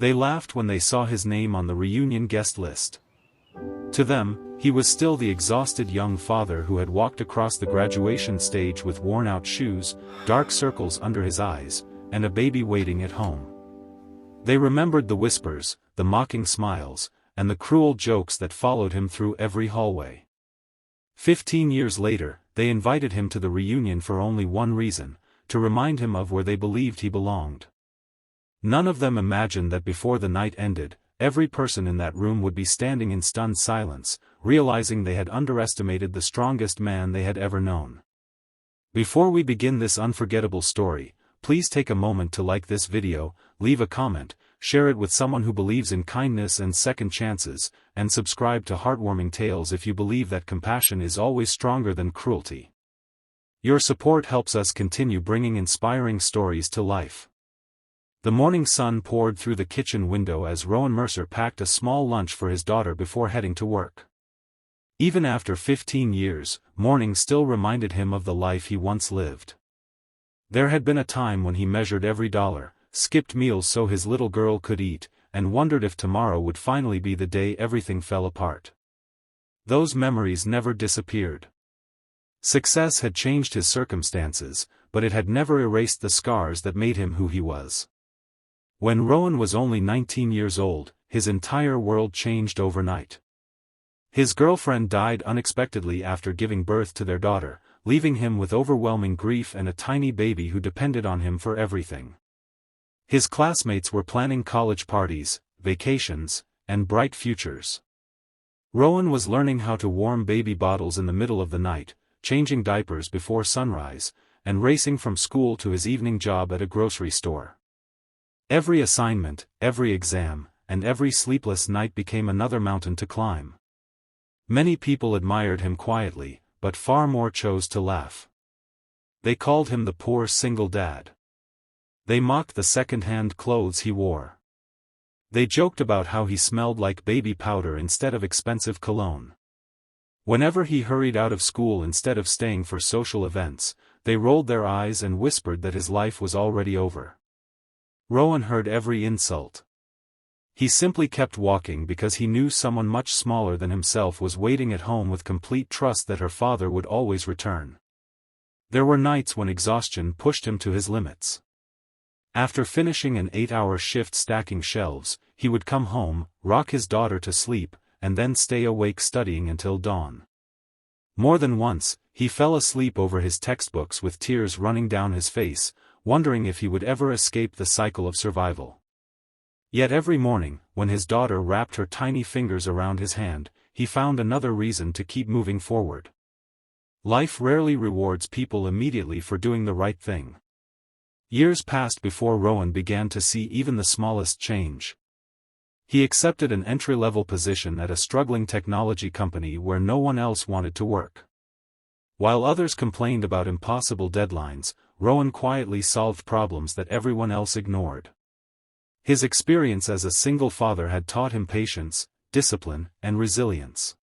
They laughed when they saw his name on the reunion guest list. To them, he was still the exhausted young father who had walked across the graduation stage with worn-out shoes, dark circles under his eyes, and a baby waiting at home. They remembered the whispers, the mocking smiles, and the cruel jokes that followed him through every hallway. 15 years later, they invited him to the reunion for only one reason: to remind him of where they believed he belonged. None of them imagined that before the night ended, every person in that room would be standing in stunned silence, realizing they had underestimated the strongest man they had ever known. Before we begin this unforgettable story, please take a moment to like this video, leave a comment, share it with someone who believes in kindness and second chances, and subscribe to Heartwarming Tales if you believe that compassion is always stronger than cruelty. Your support helps us continue bringing inspiring stories to life. The morning sun poured through the kitchen window as Rowan Mercer packed a small lunch for his daughter before heading to work. Even after 15 years, morning still reminded him of the life he once lived. There had been a time when he measured every dollar, skipped meals so his little girl could eat, and wondered if tomorrow would finally be the day everything fell apart. Those memories never disappeared. Success had changed his circumstances, but it had never erased the scars that made him who he was. When Rowan was only 19 years old, his entire world changed overnight. His girlfriend died unexpectedly after giving birth to their daughter, leaving him with overwhelming grief and a tiny baby who depended on him for everything. His classmates were planning college parties, vacations, and bright futures. Rowan was learning how to warm baby bottles in the middle of the night, changing diapers before sunrise, and racing from school to his evening job at a grocery store. Every assignment, every exam, and every sleepless night became another mountain to climb. Many people admired him quietly, but far more chose to laugh. They called him the poor single dad. They mocked the second-hand clothes he wore. They joked about how he smelled like baby powder instead of expensive cologne. Whenever he hurried out of school instead of staying for social events, they rolled their eyes and whispered that his life was already over. Rowan heard every insult. He simply kept walking because he knew someone much smaller than himself was waiting at home with complete trust that her father would always return. There were nights when exhaustion pushed him to his limits. After finishing an 8-hour shift stacking shelves, he would come home, rock his daughter to sleep, and then stay awake studying until dawn. More than once, he fell asleep over his textbooks with tears running down his face, wondering if he would ever escape the cycle of survival. Yet every morning, when his daughter wrapped her tiny fingers around his hand, he found another reason to keep moving forward. Life rarely rewards people immediately for doing the right thing. Years passed before Rowan began to see even the smallest change. He accepted an entry-level position at a struggling technology company where no one else wanted to work. While others complained about impossible deadlines, Rowan quietly solved problems that everyone else ignored. His experience as a single father had taught him patience, discipline, and resilience.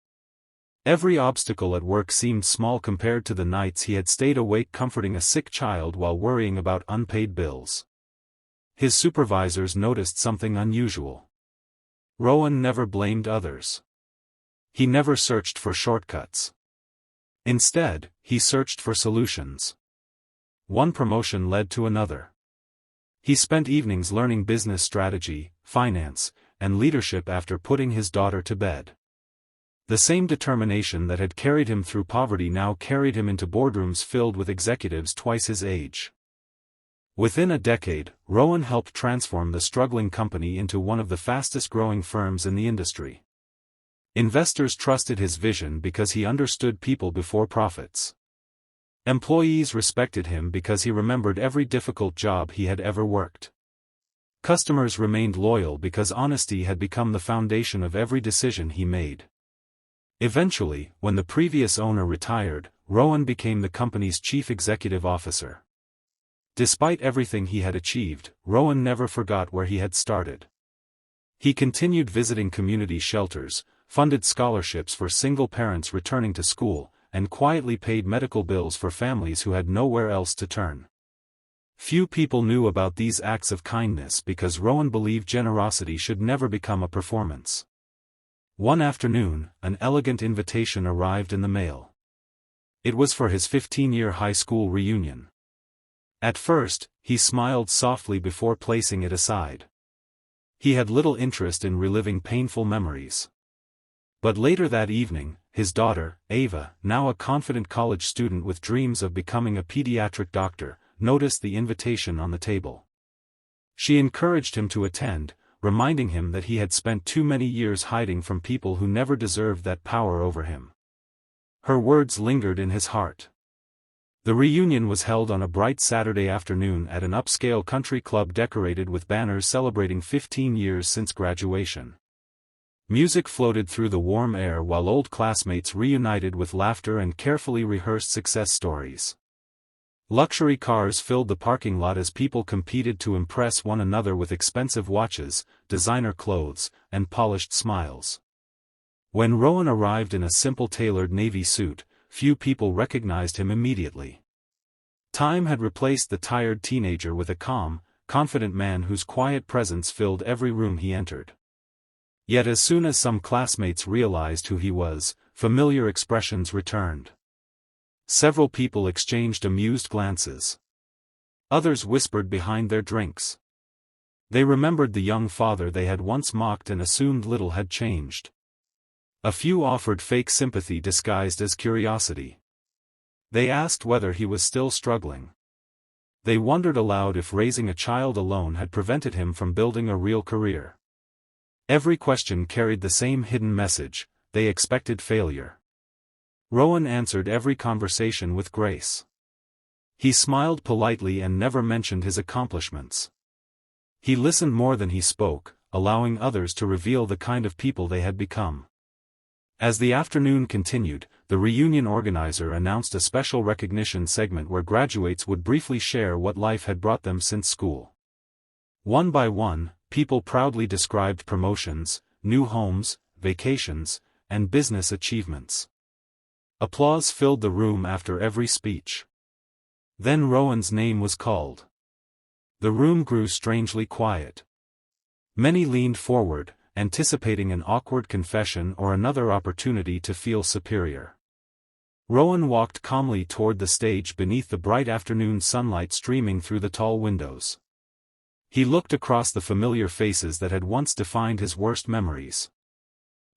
Every obstacle at work seemed small compared to the nights he had stayed awake comforting a sick child while worrying about unpaid bills. His supervisors noticed something unusual. Rowan never blamed others. He never searched for shortcuts. Instead, he searched for solutions. One promotion led to another. He spent evenings learning business strategy, finance, and leadership after putting his daughter to bed. The same determination that had carried him through poverty now carried him into boardrooms filled with executives twice his age. Within a decade, Rowan helped transform the struggling company into one of the fastest-growing firms in the industry. Investors trusted his vision because he understood people before profits. Employees respected him because he remembered every difficult job he had ever worked. Customers remained loyal because honesty had become the foundation of every decision he made. Eventually, when the previous owner retired, Rowan became the company's chief executive officer. Despite everything he had achieved, Rowan never forgot where he had started. He continued visiting community shelters, funded scholarships for single parents returning to school, and quietly paid medical bills for families who had nowhere else to turn. Few people knew about these acts of kindness because Rowan believed generosity should never become a performance. One afternoon, an elegant invitation arrived in the mail. It was for his 15-year high school reunion. At first, he smiled softly before placing it aside. He had little interest in reliving painful memories. But later that evening, his daughter, Ava, now a confident college student with dreams of becoming a pediatric doctor, noticed the invitation on the table. She encouraged him to attend, reminding him that he had spent too many years hiding from people who never deserved that power over him. Her words lingered in his heart. The reunion was held on a bright Saturday afternoon at an upscale country club decorated with banners celebrating 15 years since graduation. Music floated through the warm air while old classmates reunited with laughter and carefully rehearsed success stories. Luxury cars filled the parking lot as people competed to impress one another with expensive watches, designer clothes, and polished smiles. When Rowan arrived in a simple tailored navy suit, few people recognized him immediately. Time had replaced the tired teenager with a calm, confident man whose quiet presence filled every room he entered. Yet as soon as some classmates realized who he was, familiar expressions returned. Several people exchanged amused glances. Others whispered behind their drinks. They remembered the young father they had once mocked and assumed little had changed. A few offered fake sympathy disguised as curiosity. They asked whether he was still struggling. They wondered aloud if raising a child alone had prevented him from building a real career. Every question carried the same hidden message: they expected failure. Rowan answered every conversation with grace. He smiled politely and never mentioned his accomplishments. He listened more than he spoke, allowing others to reveal the kind of people they had become. As the afternoon continued, the reunion organizer announced a special recognition segment where graduates would briefly share what life had brought them since school. One by one, people proudly described promotions, new homes, vacations, and business achievements. Applause filled the room after every speech. Then Rowan's name was called. The room grew strangely quiet. Many leaned forward, anticipating an awkward confession or another opportunity to feel superior. Rowan walked calmly toward the stage beneath the bright afternoon sunlight streaming through the tall windows. He looked across the familiar faces that had once defined his worst memories.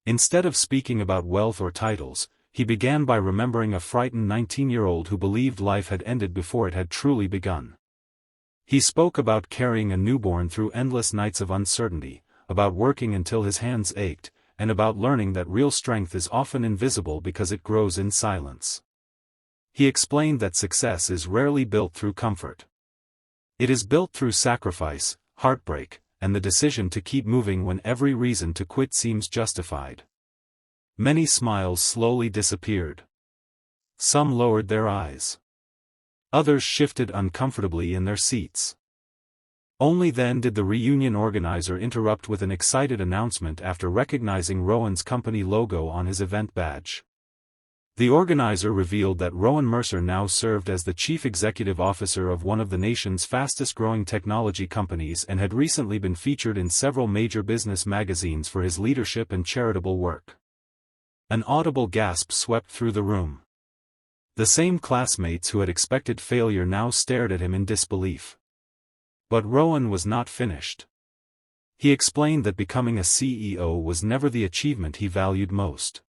Instead of speaking about wealth or titles, he began by remembering a frightened 19-year-old who believed life had ended before it had truly begun. He spoke about carrying a newborn through endless nights of uncertainty, about working until his hands ached, and about learning that real strength is often invisible because it grows in silence. He explained that success is rarely built through comfort. It is built through sacrifice, heartbreak, and the decision to keep moving when every reason to quit seems justified. Many smiles slowly disappeared. Some lowered their eyes. Others shifted uncomfortably in their seats. Only then did the reunion organizer interrupt with an excited announcement after recognizing Rowan's company logo on his event badge. The organizer revealed that Rowan Mercer now served as the chief executive officer of one of the nation's fastest-growing technology companies and had recently been featured in several major business magazines for his leadership and charitable work. An audible gasp swept through the room. The same classmates who had expected failure now stared at him in disbelief. But Rowan was not finished. He explained that becoming a CEO was never the achievement he valued most.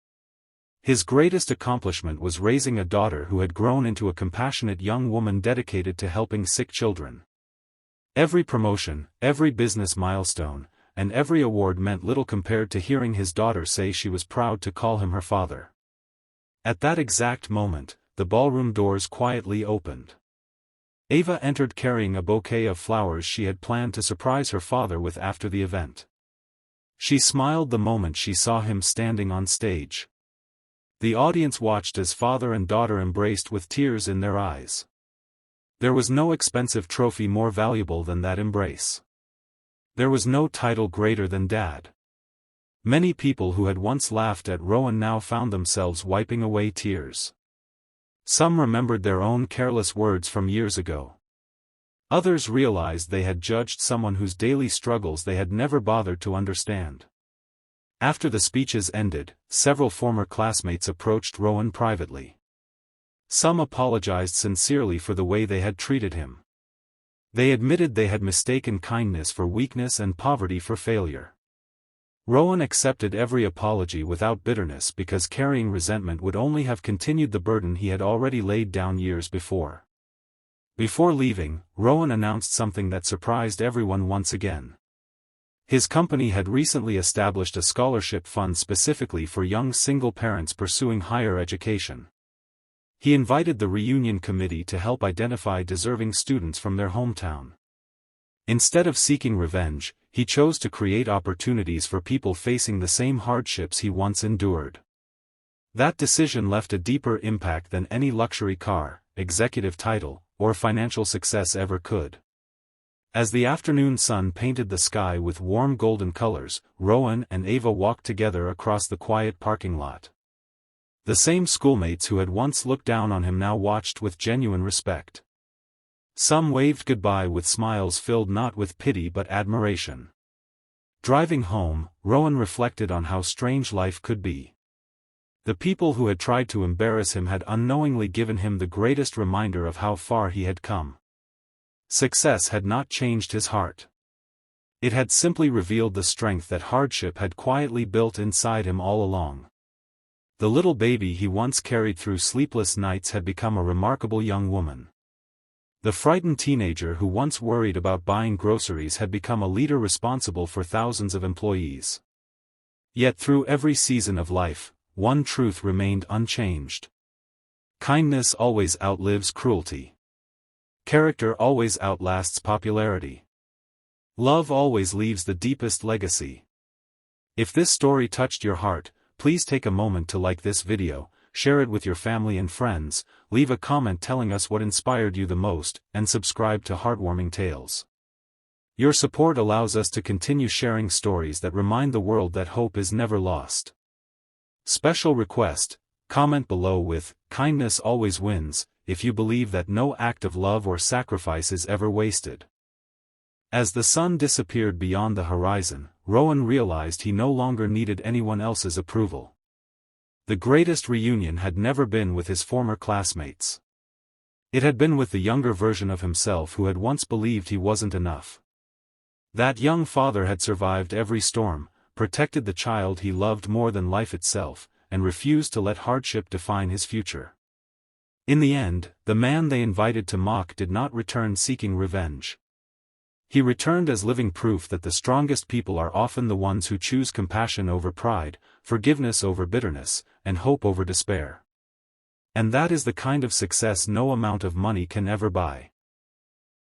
His greatest accomplishment was raising a daughter who had grown into a compassionate young woman dedicated to helping sick children. Every promotion, every business milestone, and every award meant little compared to hearing his daughter say she was proud to call him her father. At that exact moment, the ballroom doors quietly opened. Ava entered carrying a bouquet of flowers she had planned to surprise her father with after the event. She smiled the moment she saw him standing on stage. The audience watched as father and daughter embraced with tears in their eyes. There was no expensive trophy more valuable than that embrace. There was no title greater than Dad. Many people who had once laughed at Rowan now found themselves wiping away tears. Some remembered their own careless words from years ago. Others realized they had judged someone whose daily struggles they had never bothered to understand. After the speeches ended, several former classmates approached Rowan privately. Some apologized sincerely for the way they had treated him. They admitted they had mistaken kindness for weakness and poverty for failure. Rowan accepted every apology without bitterness because carrying resentment would only have continued the burden he had already laid down years before. Before leaving, Rowan announced something that surprised everyone once again. His company had recently established a scholarship fund specifically for young single parents pursuing higher education. He invited the reunion committee to help identify deserving students from their hometown. Instead of seeking revenge, he chose to create opportunities for people facing the same hardships he once endured. That decision left a deeper impact than any luxury car, executive title, or financial success ever could. As the afternoon sun painted the sky with warm golden colors, Rowan and Ava walked together across the quiet parking lot. The same schoolmates who had once looked down on him now watched with genuine respect. Some waved goodbye with smiles filled not with pity but admiration. Driving home, Rowan reflected on how strange life could be. The people who had tried to embarrass him had unknowingly given him the greatest reminder of how far he had come. Success had not changed his heart. It had simply revealed the strength that hardship had quietly built inside him all along. The little baby he once carried through sleepless nights had become a remarkable young woman. The frightened teenager who once worried about buying groceries had become a leader responsible for thousands of employees. Yet through every season of life, one truth remained unchanged. Kindness always outlives cruelty. Character always outlasts popularity. Love always leaves the deepest legacy. If this story touched your heart, please take a moment to like this video, share it with your family and friends, leave a comment telling us what inspired you the most, and subscribe to Heartwarming Tales. Your support allows us to continue sharing stories that remind the world that hope is never lost. Special request: comment below with "Kindness always wins" if you believe that no act of love or sacrifice is ever wasted. As the sun disappeared beyond the horizon, Rowan realized he no longer needed anyone else's approval. The greatest reunion had never been with his former classmates. It had been with the younger version of himself who had once believed he wasn't enough. That young father had survived every storm, protected the child he loved more than life itself, and refused to let hardship define his future. In the end, the man they invited to mock did not return seeking revenge. He returned as living proof that the strongest people are often the ones who choose compassion over pride, forgiveness over bitterness, and hope over despair. And that is the kind of success no amount of money can ever buy.